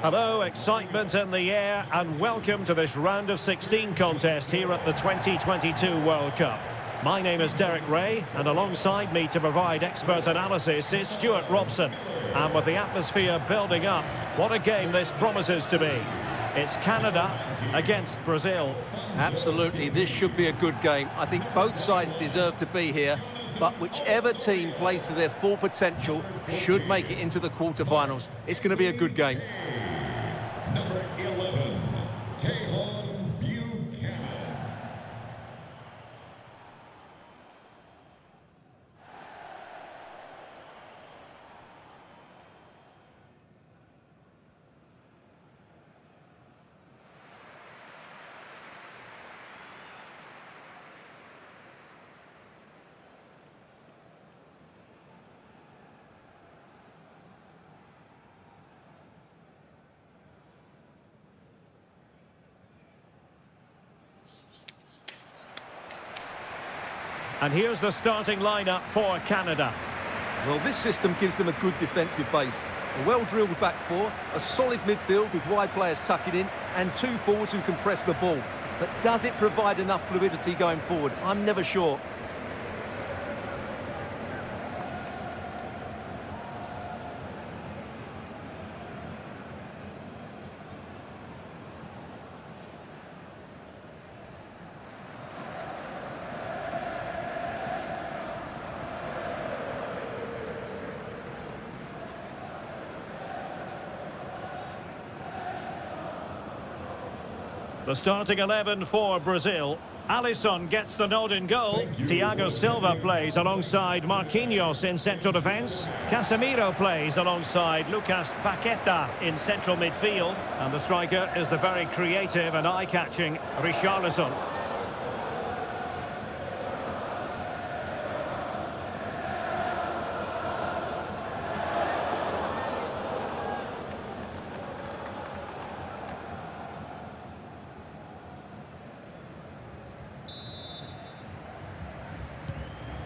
Hello, excitement in the air, and welcome to this round of 16 contest here at the 2022 World Cup. My name is Derek Ray, and alongside me to provide expert analysis is Stuart Robson. And with the atmosphere building up, what a game this promises to be. It's Canada against Brazil. Absolutely, this should be a good game. I think both sides deserve to be here, but whichever team plays to their full potential should make it into the quarterfinals. It's going to be a good game. Number 11, And here's the starting lineup for Canada. Well, this system gives them a good defensive base. A well-drilled back four, a solid midfield with wide players tucking in, and two forwards who can press the ball. But does it provide enough fluidity going forward? I'm never sure. The starting 11 for Brazil. Alisson gets the nod in goal. Thiago Silva plays alongside Marquinhos in central defence. Casemiro plays alongside Lucas Paqueta in central midfield. And the striker is the very creative and eye-catching Richarlison.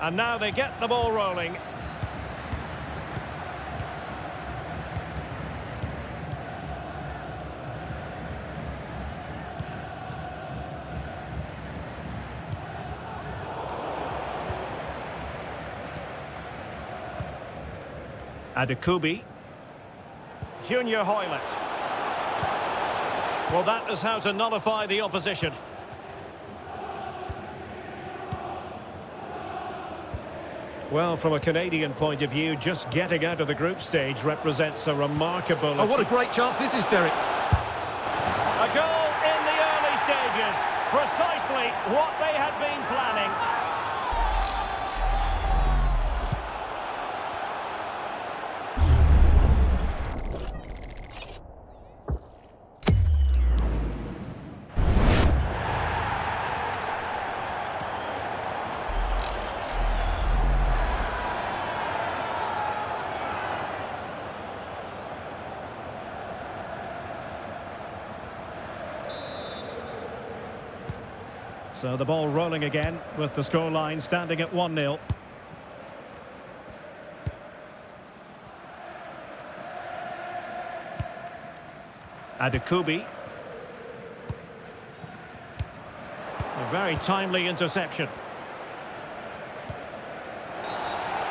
And now they get the ball rolling. Adekubi. Junior Hoylett. Well, that is how to nullify the opposition. Well, from a Canadian point of view, just getting out of the group stage represents a remarkable... Oh, what a great chance this is, Derek. A goal in the early stages. Precisely what they had been planning. So the ball rolling again with the scoreline standing at 1-0. Adekubi. A very timely interception.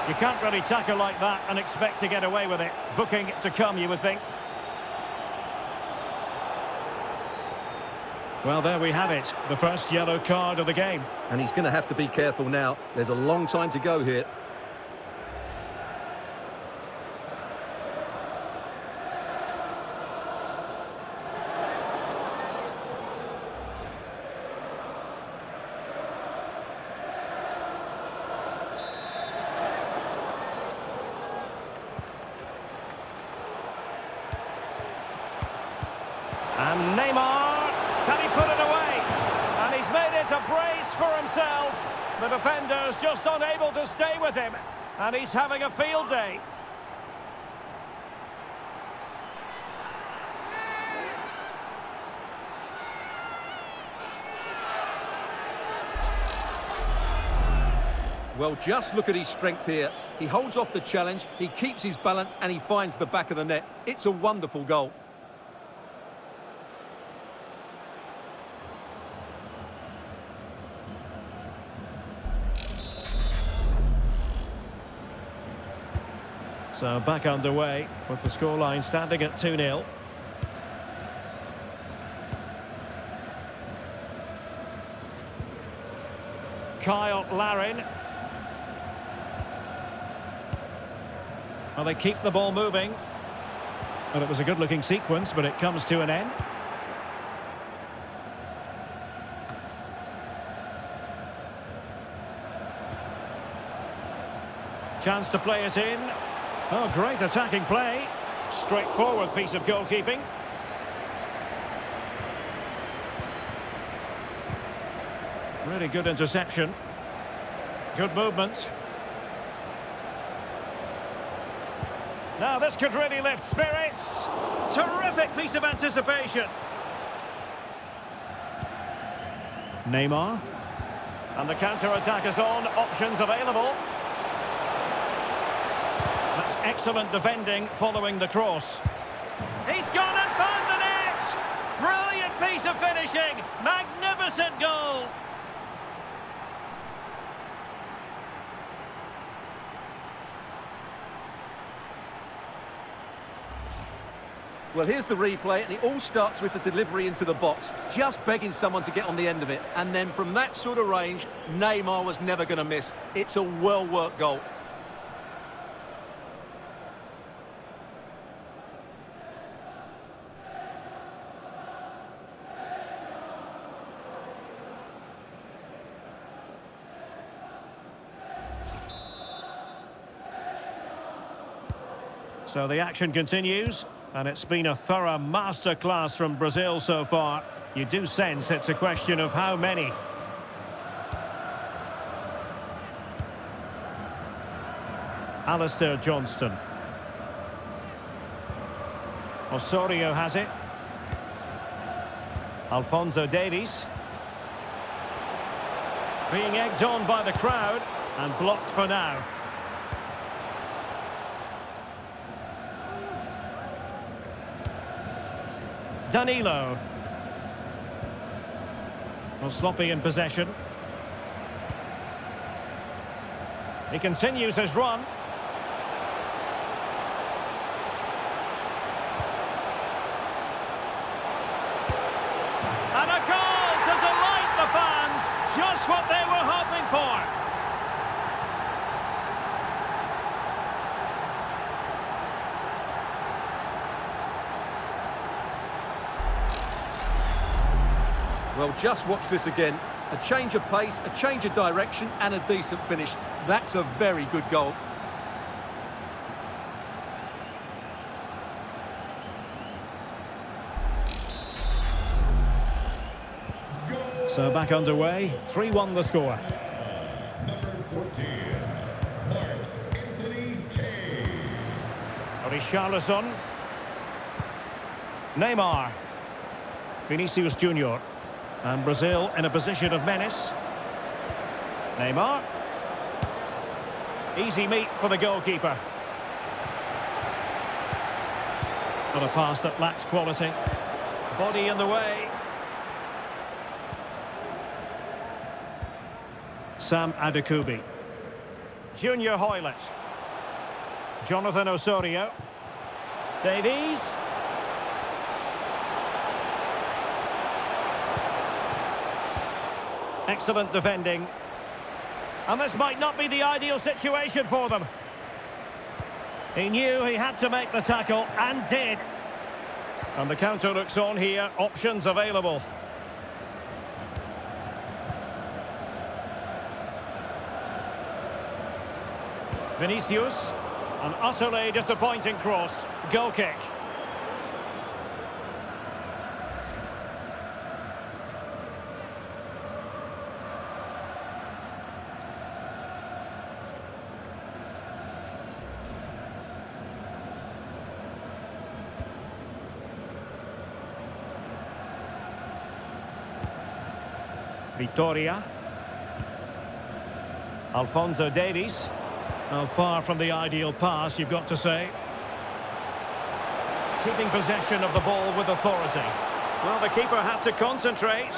You can't really tackle like that and expect to get away with it. Booking to come, you would think. Well, there we have it, the first yellow card of the game. And he's going to have to be careful now. There's a long time to go here. And Neymar. Can he put it away? And he's made it a brace for himself. The defender's just unable to stay with him. And he's having a field day. Well, just look at his strength here. He holds off the challenge, he keeps his balance, and he finds the back of the net. It's a wonderful goal. So back underway with the scoreline standing at 2-0. Kyle Larin. Well, they keep the ball moving. Well, it was a good-looking sequence, but it comes to an end. Chance to play it in. Oh, great attacking play. Straightforward piece of goalkeeping. Really good interception. Good movement. Now this could really lift spirits. Terrific piece of anticipation. Neymar. And the counter-attack is on. Options available. That's excellent defending following the cross. He's gone and found the net! Brilliant piece of finishing! Magnificent goal! Well, here's the replay, and it all starts with the delivery into the box, just begging someone to get on the end of it. And then from that sort of range, Neymar was never going to miss. It's a well-worked goal. So the action continues, and it's been a thorough masterclass from Brazil so far. You do sense it's a question of how many. Alistair Johnston. Osorio has it. Alphonso Davies. Being egged on by the crowd, and blocked for now. Danilo. Well, sloppy in possession. He continues his run. And a goal to delight the fans. Just what they were hoping for. Well, just watch this again. A change of pace, a change of direction, and a decent finish. That's a very good goal. So back underway, 3-1 the score. Number 14, Mark Anthony Kane. Richarlison. Neymar. Vinicius Junior. And Brazil in a position of menace. Neymar. Easy meet for the goalkeeper. Not a pass that lacks quality. Body in the way. Sam Adekubi. Junior Hoylett. Jonathan Osorio. Davies. Excellent defending. And this might not be the ideal situation for them. He knew he had to make the tackle, and did. And the counter looks on here. Options available. Vinicius. An utterly disappointing cross. Goal kick. Victoria. Alphonso Davies. Well, far from the ideal pass, you've got to say. Keeping possession of the ball with authority. Well, the keeper had to concentrate.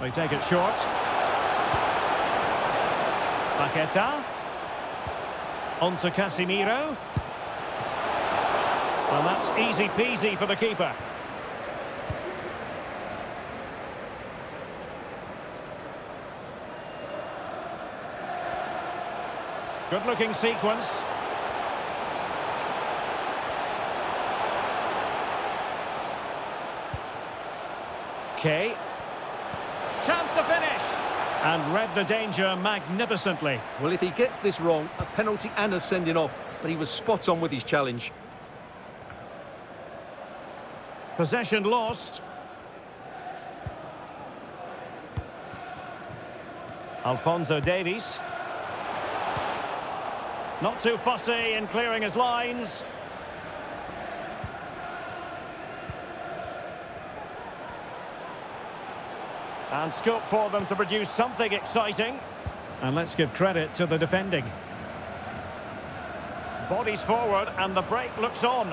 They take it short. Paqueta. On to Casemiro. And that's easy peasy for the keeper. Good looking sequence. Okay. Chance to finish. And read the danger magnificently. Well, if he gets this wrong, a penalty and a sending off, but he was spot on with his challenge. Possession lost. Alphonso Davies. Not too fussy in clearing his lines. And scope for them to produce something exciting. And let's give credit to the defending. Bodies forward and the break looks on.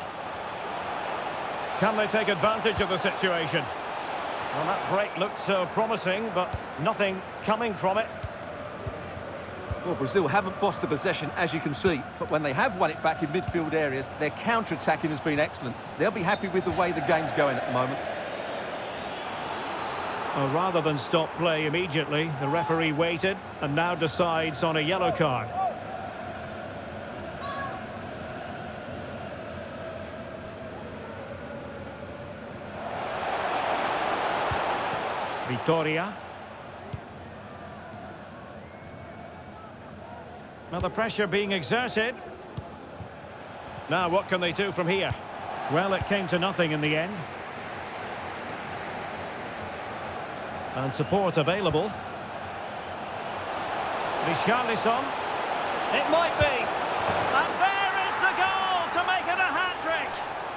Can they take advantage of the situation? Well, that break looked so promising, but nothing coming from it. Well, Brazil haven't bossed the possession, as you can see, but when they have won it back in midfield areas, their counter-attacking has been excellent. They'll be happy with the way the game's going at the moment. Well, rather than stop play immediately, the referee waited and now decides on a yellow card. Victoria. Now the pressure being exerted. Now what can they do from here? Well, it came to nothing in the end. And support available. Richarlison. It might be. And there is the goal to make it a hat-trick.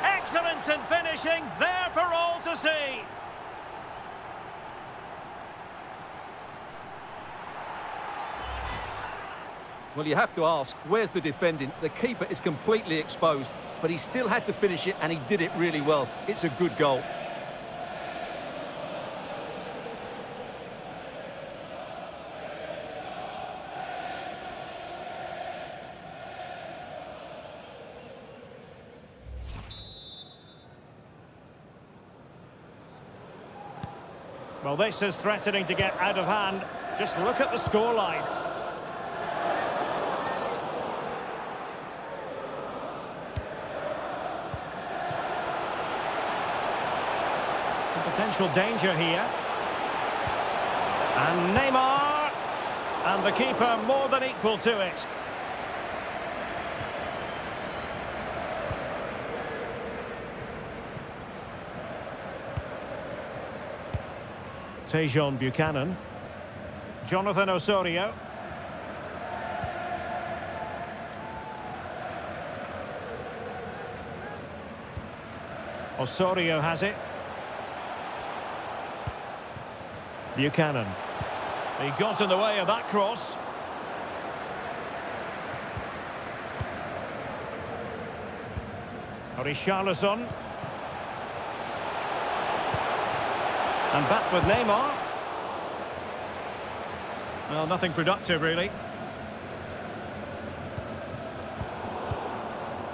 Excellence in finishing, there for all to see. Well, you have to ask, where's the defending? The keeper is completely exposed, but he still had to finish it, and he did it really well. It's a good goal. Well, this is threatening to get out of hand. Just look at the scoreline. Potential danger here. And Neymar. And the keeper more than equal to it. Tejon Buchanan. Jonathan Osorio. Osorio has it. Buchanan. He got in the way of that cross. Richarlison. And back with Neymar. Well, nothing productive, really.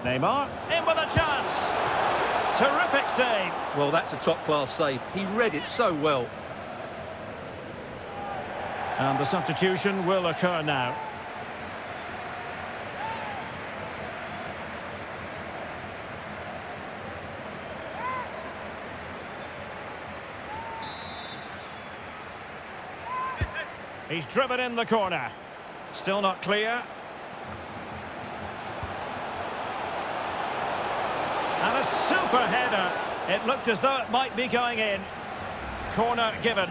Neymar, in with a chance. Terrific save. Well, that's a top-class save. He read it so well. And the substitution will occur now. He's driven in the corner. Still not clear. And a super header. It looked as though it might be going in. Corner given.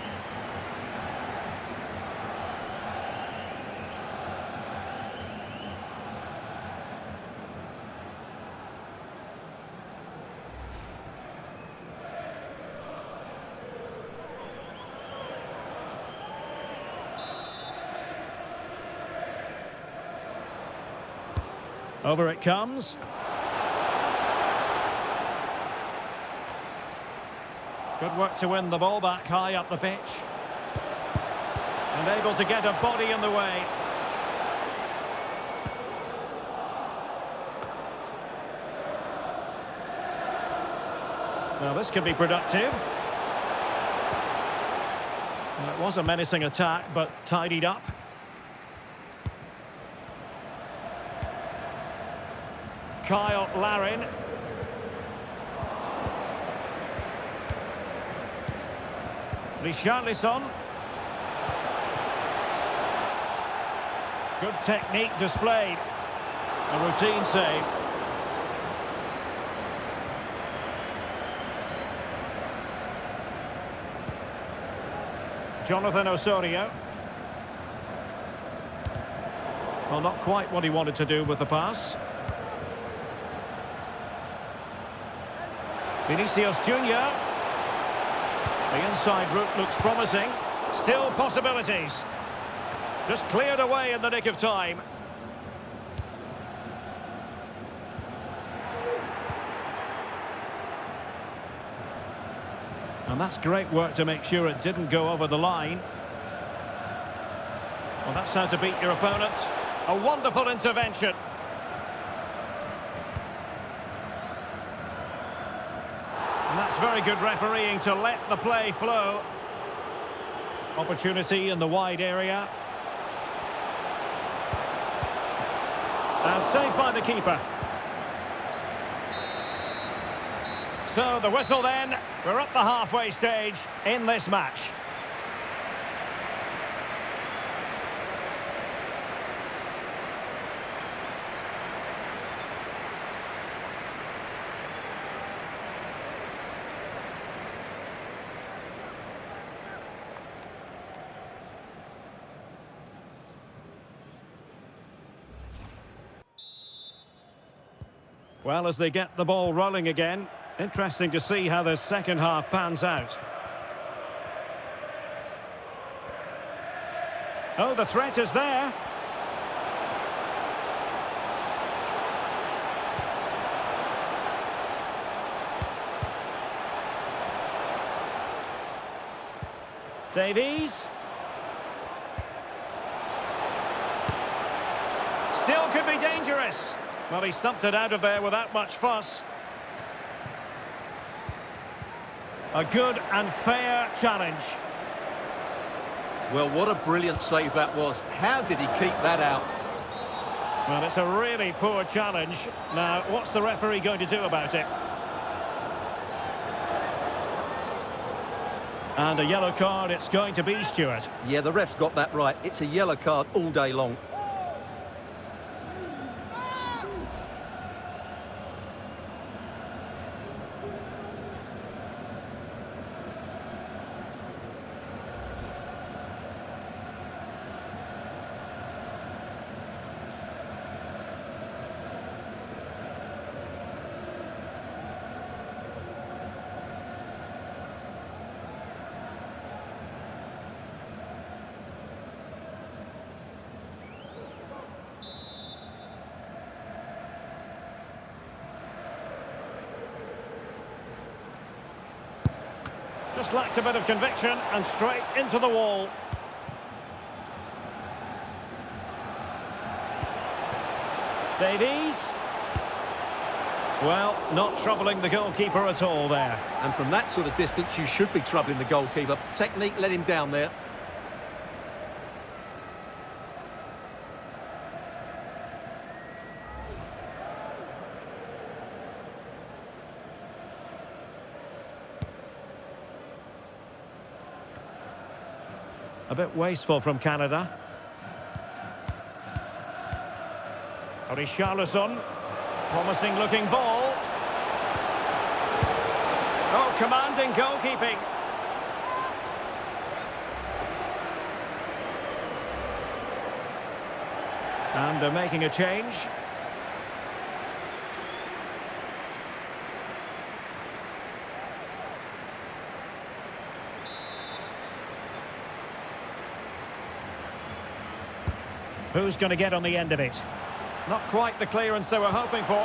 Over it comes. Good work to win the ball back high up the pitch. able to get a body in the way. Now this could be productive. Well, it was a menacing attack, but tidied up. Kyle Larin. Richarlison. Good technique displayed. A routine save. Jonathan Osorio. Well, not quite what he wanted to do with the pass. Vinicius Junior. The inside route looks promising. Still possibilities. Just cleared away in the nick of time. And that's great work to make sure it didn't go over the line. Well, that's how to beat your opponent. A wonderful intervention. And that's very good refereeing to let the play flow. Opportunity in the wide area. And saved by the keeper. So the whistle then. We're at the halfway stage in this match. Well, as they get the ball rolling again, interesting to see how the second half pans out. Oh, the threat is there. Davies. Still could be dangerous. Well, he stumped it out of there without much fuss. A good and fair challenge. Well, what a brilliant save that was. How did he keep that out? Well, it's a really poor challenge. Now, what's the referee going to do about it? And a yellow card it's going to be, Stuart. Yeah, the ref's got that right. It's a yellow card all day long. Just lacked a bit of conviction and straight into the wall. Davies. Well, not troubling the goalkeeper at all there. And from that sort of distance, you should be troubling the goalkeeper. Technique let him down there. A bit wasteful from Canada. Richarlison. Promising looking ball. Oh, commanding goalkeeping. And they're making a change. Who's going to get on the end of it? Not quite the clearance they were hoping for.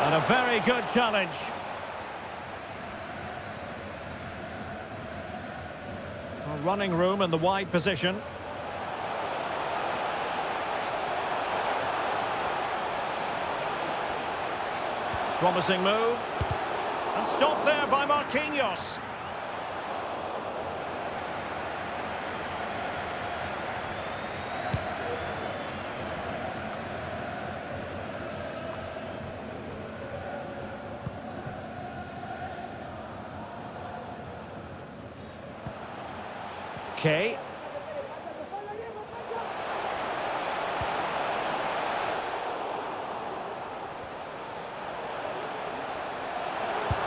And a very good challenge. Running room in the wide position. Promising move. And stopped there by Marquinhos. Okay.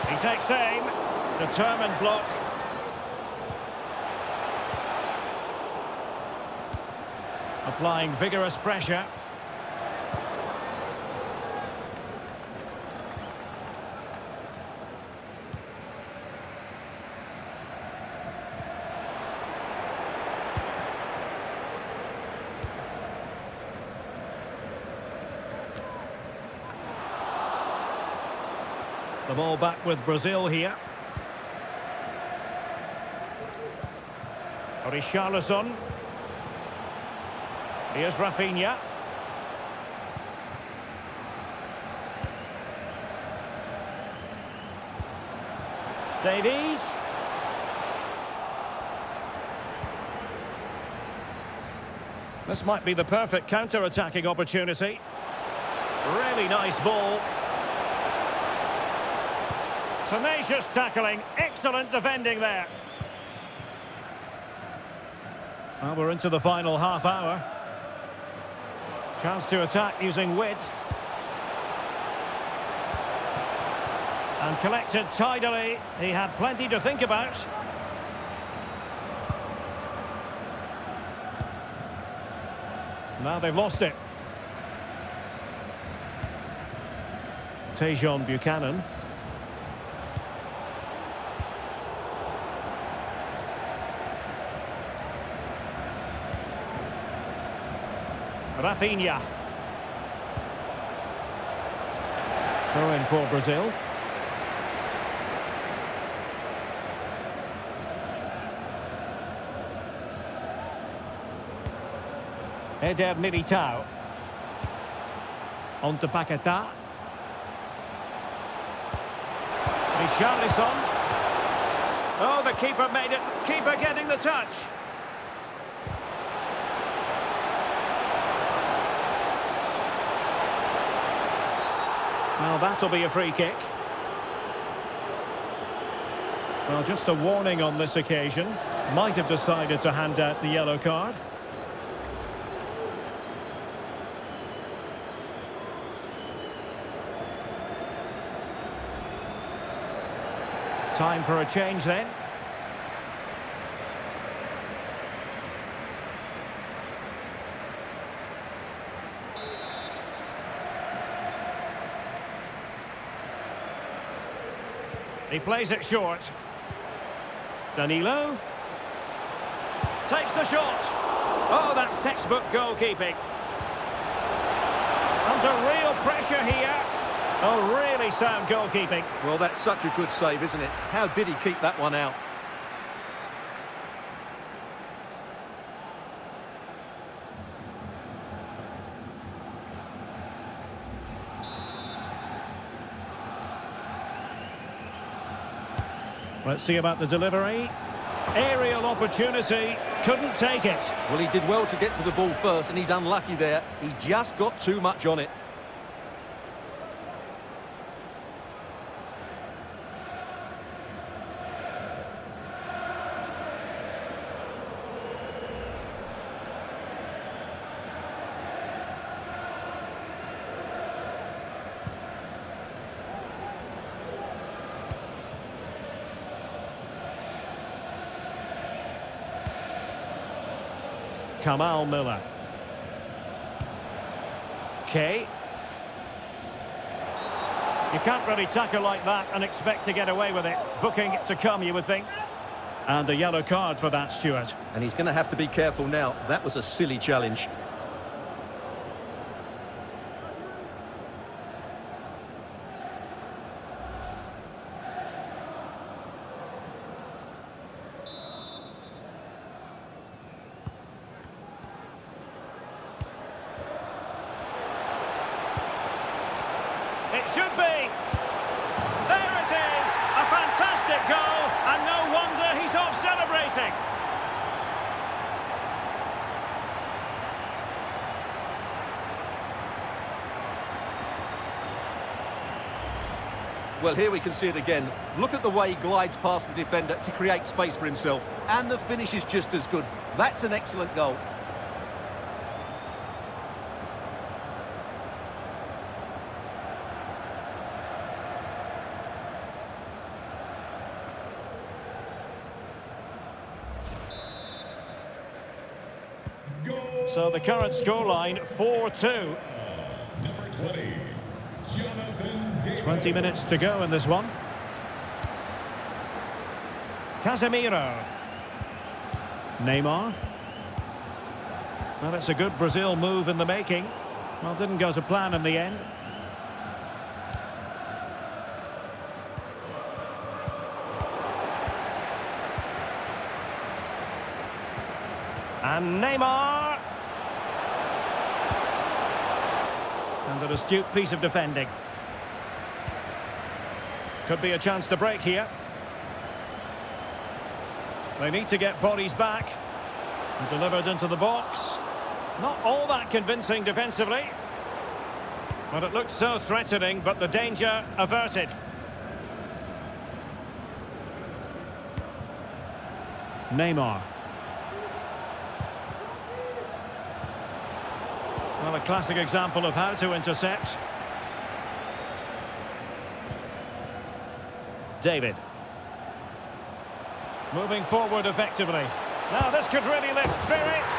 He takes aim. Determined block. Applying vigorous pressure. The ball back with Brazil here. Richarlison. Here's Rafinha. Davies. This might be the perfect counter-attacking opportunity. Really nice ball. Tenacious tackling, excellent defending there. Well, we're into the final half hour. Chance to attack using width. And collected tidily. He had plenty to think about. Now they've lost it. Tejon Buchanan. Rafinha. Throw in for Brazil. Eder Militao. On to Paquetá. Richarlison. Oh, the keeper made it. Keeper getting the touch. Well, that'll be a free kick. Well, just a warning on this occasion. Might have decided to hand out the yellow card. Time for a change then. He plays it short. Danilo. Takes the shot. Oh, that's textbook goalkeeping. Under real pressure here. Oh, really sound goalkeeping. Well, that's such a good save, isn't it? How did he keep that one out? Let's see about the delivery. Aerial opportunity, couldn't take it. Well, he did well to get to the ball first, and he's unlucky there. He just got too much on it. Kamal Miller. Okay. You can't really tackle like that and expect to get away with it. Booking to come, you would think. And a yellow card for that, Stuart. And he's going to have to be careful now. That was a silly challenge. It should be. There it is. A fantastic goal, and no wonder he's off celebrating. Well, here we can see it again. Look at the way he glides past the defender to create space for himself. And the finish is just as good. That's an excellent goal. So the current scoreline, 4-2. Number 20, Jonathan David. 20 minutes to go in this one. Casemiro. Neymar. Well, it's a good Brazil move in the making. Well, didn't go to plan in the end. And Neymar. And an astute piece of defending. Could be a chance to break here. They need to get bodies back. And delivered into the box. Not all that convincing defensively. But it looked so threatening, but the danger averted. Neymar. Well, a classic example of how to intercept. David. Moving forward effectively. Now this could really lift spirits.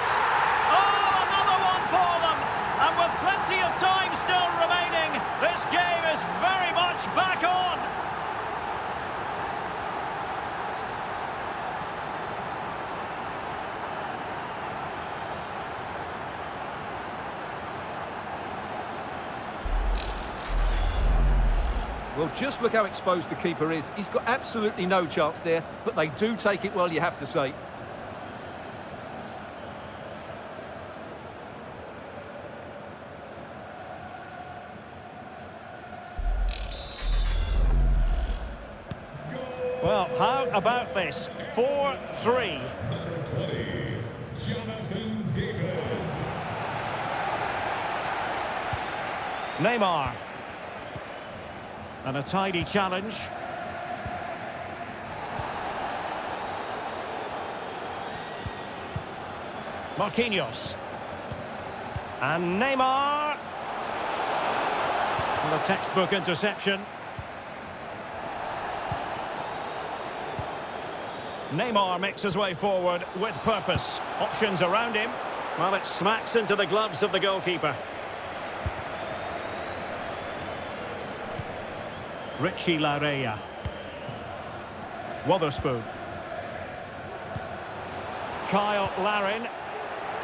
Oh, another one for them! And with plenty of time still remaining, this game is very much back on! Well, just look how exposed the keeper is. He's got absolutely no chance there, but they do take it well, you have to say. Well, how about this? 4-3. Number 20, Jonathan David. Neymar. And a tidy challenge. Marquinhos. And Neymar. And a textbook interception. Neymar makes his way forward with purpose. Options around him. Well, it smacks into the gloves of the goalkeeper. Richie Larea. Wotherspoon. Kyle Larin.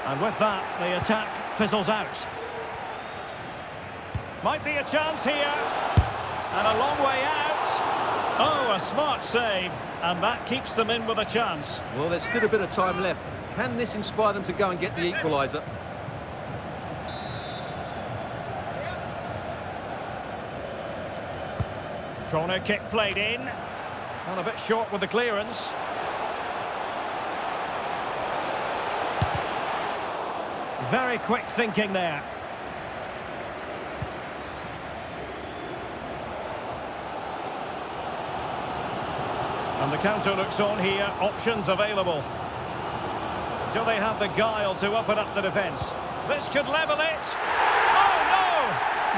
And with that, the attack fizzles out. Might be a chance here. And a long way out. Oh, a smart save. And that keeps them in with a chance. Well, there's still a bit of time left. Can this inspire them to go and get the equaliser? Corner kick played in. And a bit short with the clearance. Very quick thinking there. And the counter looks on here. Options available. Do they have the guile to open up the defence? This could level it. Oh, no!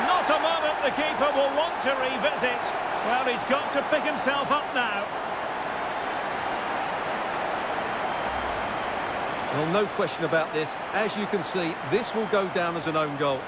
Not a moment the keeper will want to revisit. Well, he's got to pick himself up now. Well, no question about this. As you can see, this will go down as an own goal.